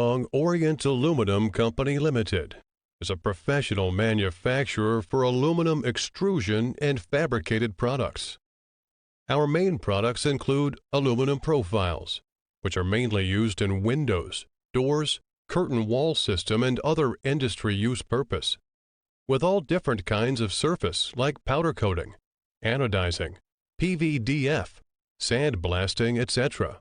Orient Aluminum Company Limited is a professional manufacturer for aluminum extrusion and fabricated products. Our main products include aluminum profiles, which are mainly used in windows, doors, curtain wall system, and other industry use purpose, with all different kinds of surface like powder coating, anodizing, PVDF, sandblasting, etc.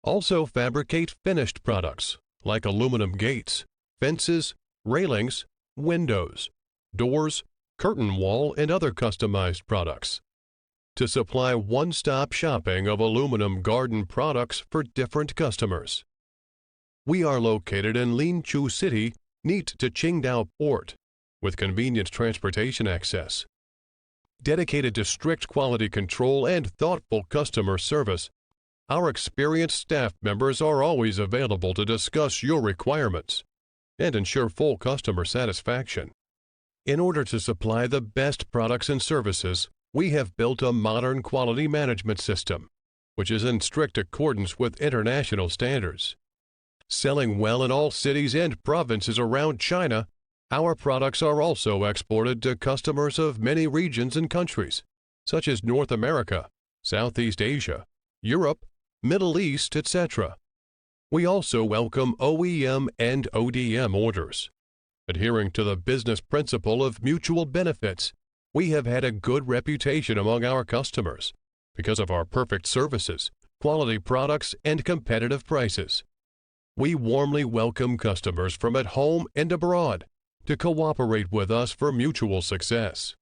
Also fabricate finished products like aluminum gates, fences, railings, windows, doors, curtain wall, and other customized products to supply one-stop shopping of aluminum garden products for different customers. We are located in Linqiu City, neat to Qingdao Port, with convenient transportation access. Dedicated to strict quality control and thoughtful customer service, our experienced staff members are always available to discuss your requirements and ensure full customer satisfaction. In order to supply the best products and services, we have built a modern quality management system, which is in strict accordance with international standards. Selling well in all cities and provinces around China, our products are also exported to customers of many regions and countries, such as North America, Southeast Asia, Europe, Middle East, etc. We also welcome OEM and ODM orders. Adhering to the business principle of mutual benefits, we have had a good reputation among our customers because of our perfect services, quality products, and competitive prices. We warmly welcome customers from at home and abroad to cooperate with us for mutual success.